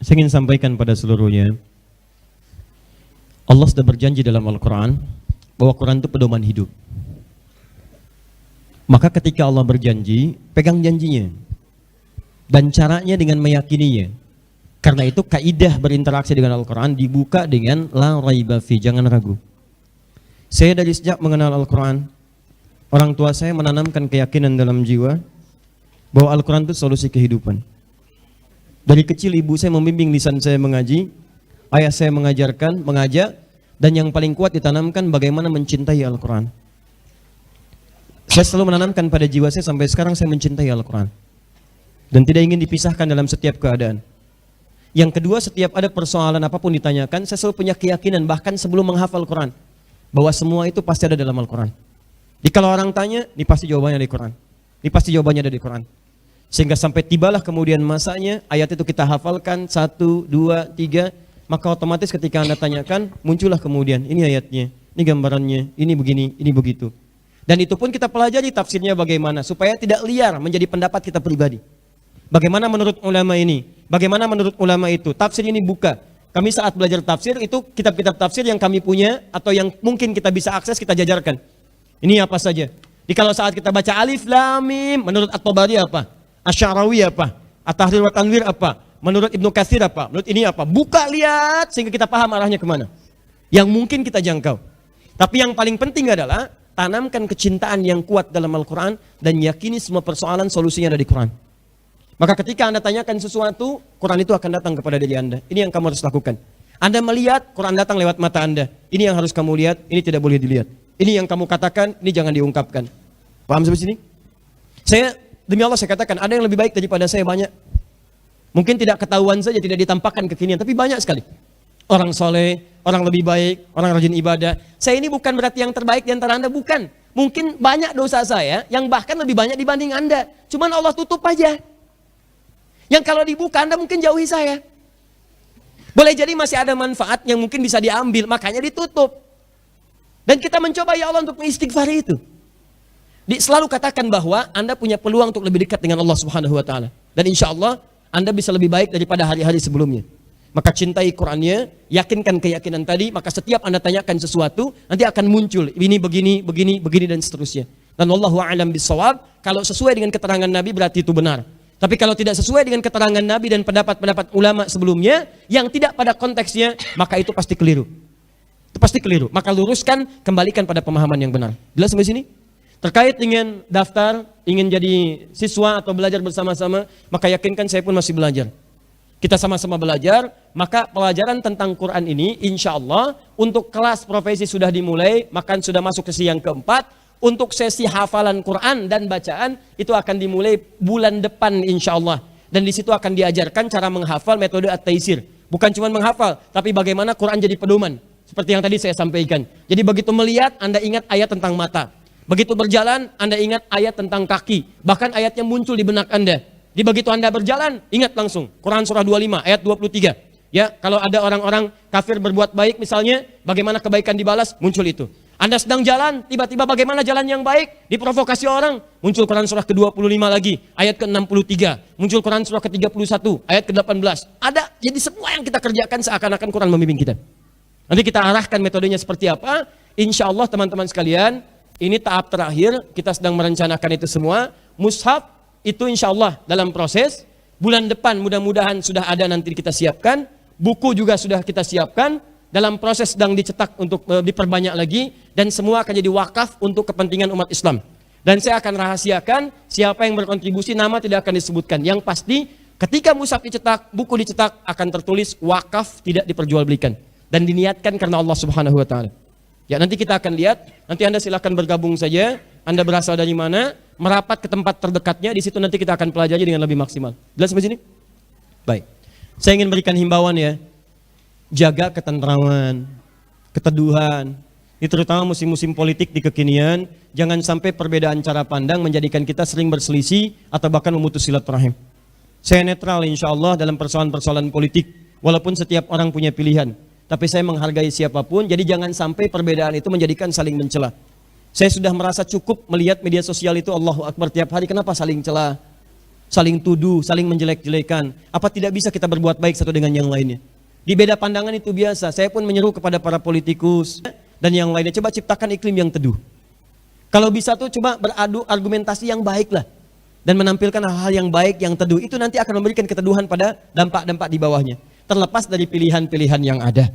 Saya ingin sampaikan pada seluruhnya, Allah sudah berjanji dalam Al-Quran bahwa Quran itu pedoman hidup. Maka ketika Allah berjanji, pegang janjinya. Dan caranya dengan meyakininya. Karena itu kaidah berinteraksi dengan Al-Quran dibuka dengan la raiba fi, jangan ragu. Saya dari sejak mengenal Al-Quran, orang tua saya menanamkan keyakinan dalam jiwa bahwa Al-Quran itu solusi kehidupan. Dari kecil ibu saya membimbing lisan saya mengaji, ayah saya mengajarkan, mengajak, dan yang paling kuat ditanamkan bagaimana mencintai Al-Quran. Saya selalu menanamkan pada jiwa saya sampai sekarang saya mencintai Al-Quran. Dan tidak ingin dipisahkan dalam setiap keadaan. Yang kedua, setiap ada persoalan apapun ditanyakan, saya selalu punya keyakinan bahkan sebelum menghafal Quran bahwa semua itu pasti ada dalam Al-Quran. Jadi kalau orang tanya, ini pasti jawabannya dari Quran. Ini pasti jawabannya dari Quran. Sehingga sampai tibalah kemudian masanya, ayat itu kita hafalkan 1, 2, 3, maka otomatis ketika Anda tanyakan, muncullah kemudian, ini ayatnya, ini gambarannya, ini begini, ini begitu. Dan itu pun kita pelajari tafsirnya bagaimana, supaya tidak liar menjadi pendapat kita pribadi. Bagaimana menurut ulama ini, bagaimana menurut ulama itu, tafsir ini buka. Kami saat belajar tafsir, itu kitab-kitab tafsir yang kami punya, atau yang mungkin kita bisa akses, kita jajarkan. Ini apa saja. Jadi kalau saat kita baca Alif, Lam, Mim, menurut At-Tabari apa? Asy-Sya'rawi apa? At-Tahrir wa Tanwir apa? Menurut Ibnu Katsir apa? Menurut ini apa? Buka, lihat, sehingga kita paham arahnya kemana. Yang mungkin kita jangkau. Tapi yang paling penting adalah, tanamkan kecintaan yang kuat dalam Al-Quran, dan yakini semua persoalan solusinya ada di Quran. Maka ketika Anda tanyakan sesuatu, Quran itu akan datang kepada diri Anda. Ini yang kamu harus lakukan. Anda melihat, Quran datang lewat mata Anda. Ini yang harus kamu lihat, ini tidak boleh dilihat. Ini yang kamu katakan, ini jangan diungkapkan. Paham sampai sini? Demi Allah saya katakan, ada yang lebih baik daripada saya banyak. Mungkin tidak ketahuan saja, tidak ditampakkan kekinian, tapi banyak sekali. Orang soleh, orang lebih baik, orang rajin ibadah. Saya ini bukan berarti yang terbaik di antara Anda, bukan. Mungkin banyak dosa saya, yang bahkan lebih banyak dibanding Anda. Cuman Allah tutup aja. Yang kalau dibuka Anda mungkin jauhi saya. Boleh jadi masih ada manfaat yang mungkin bisa diambil, makanya ditutup. Dan kita mencoba ya Allah untuk mengistighfari itu. Selalu katakan bahwa Anda punya peluang untuk lebih dekat dengan Allah Subhanahu wa taala. Dan insya Allah Anda bisa lebih baik daripada hari-hari sebelumnya. Maka cintai Qurannya, yakinkan keyakinan tadi, maka setiap Anda tanyakan sesuatu, nanti akan muncul ini begini, begini, begini dan seterusnya. Dan wallahu a'lam bishawab, kalau sesuai dengan keterangan Nabi berarti itu benar. Tapi kalau tidak sesuai dengan keterangan Nabi dan pendapat-pendapat ulama sebelumnya yang tidak pada konteksnya, maka itu pasti keliru. Itu pasti keliru. Maka luruskan, kembalikan pada pemahaman yang benar. Jelas sampai sini? Terkait dengan daftar, ingin jadi siswa atau belajar bersama-sama, maka yakinkan saya pun masih belajar. Kita sama-sama belajar, maka pelajaran tentang Quran ini, insya Allah, untuk kelas profesi sudah dimulai, maka sudah masuk sesi yang keempat, untuk sesi hafalan Quran dan bacaan, itu akan dimulai bulan depan insya Allah. Dan di situ akan diajarkan cara menghafal metode at-taisir. Bukan cuma menghafal, tapi bagaimana Quran jadi pedoman. Seperti yang tadi saya sampaikan. Jadi begitu melihat, Anda ingat ayat tentang mata. Begitu berjalan, Anda ingat ayat tentang kaki. Bahkan ayatnya muncul di benak Anda. Di begitu Anda berjalan, ingat langsung. Quran surah 25, ayat 23. Ya, kalau ada orang-orang kafir berbuat baik misalnya, bagaimana kebaikan dibalas, muncul itu. Anda sedang jalan, tiba-tiba bagaimana jalan yang baik, diprovokasi orang, muncul Quran surah ke-25 lagi, ayat ke-63. Muncul Quran surah ke-31, ayat ke-18. Ada, jadi semua yang kita kerjakan seakan-akan Quran membimbing kita. Nanti kita arahkan metodenya seperti apa. Insya Allah teman-teman sekalian, ini tahap terakhir, kita sedang merencanakan itu semua. Mushaf itu insya Allah dalam proses. Bulan depan mudah-mudahan sudah ada, nanti kita siapkan. Buku juga sudah kita siapkan. Dalam proses sedang dicetak untuk diperbanyak lagi. Dan semua akan jadi wakaf untuk kepentingan umat Islam. Dan saya akan rahasiakan siapa yang berkontribusi, nama tidak akan disebutkan. Yang pasti ketika mushaf dicetak, buku dicetak, akan tertulis wakaf, tidak diperjualbelikan. Dan diniatkan karena Allah Subhanahu wa taala. Ya, nanti kita akan lihat, nanti Anda silakan bergabung saja, Anda berasal dari mana, merapat ke tempat terdekatnya, di situ nanti kita akan pelajari dengan lebih maksimal. Jelas sampai sini? Baik. Saya ingin berikan himbauan ya, jaga ketentraman, keteduhan, ini terutama musim-musim politik di kekinian, jangan sampai perbedaan cara pandang menjadikan kita sering berselisih atau bahkan memutus silaturahim. Saya netral insya Allah dalam persoalan-persoalan politik, walaupun setiap orang punya pilihan. Tapi saya menghargai siapapun, jadi jangan sampai perbedaan itu menjadikan saling mencela. Saya sudah merasa cukup melihat media sosial itu, Allahu Akbar, tiap hari kenapa saling celah. saling tuduh, saling menjelek-jelekan. Apa tidak bisa kita berbuat baik satu dengan yang lainnya? Di beda pandangan itu biasa. Saya pun menyeru kepada para politikus dan yang lainnya, coba ciptakan iklim yang teduh. Kalau bisa tuh coba beradu argumentasi yang baik lah. Dan menampilkan hal-hal yang baik, yang teduh. Itu nanti akan memberikan keteduhan pada dampak-dampak di bawahnya. Terlepas dari pilihan-pilihan yang ada.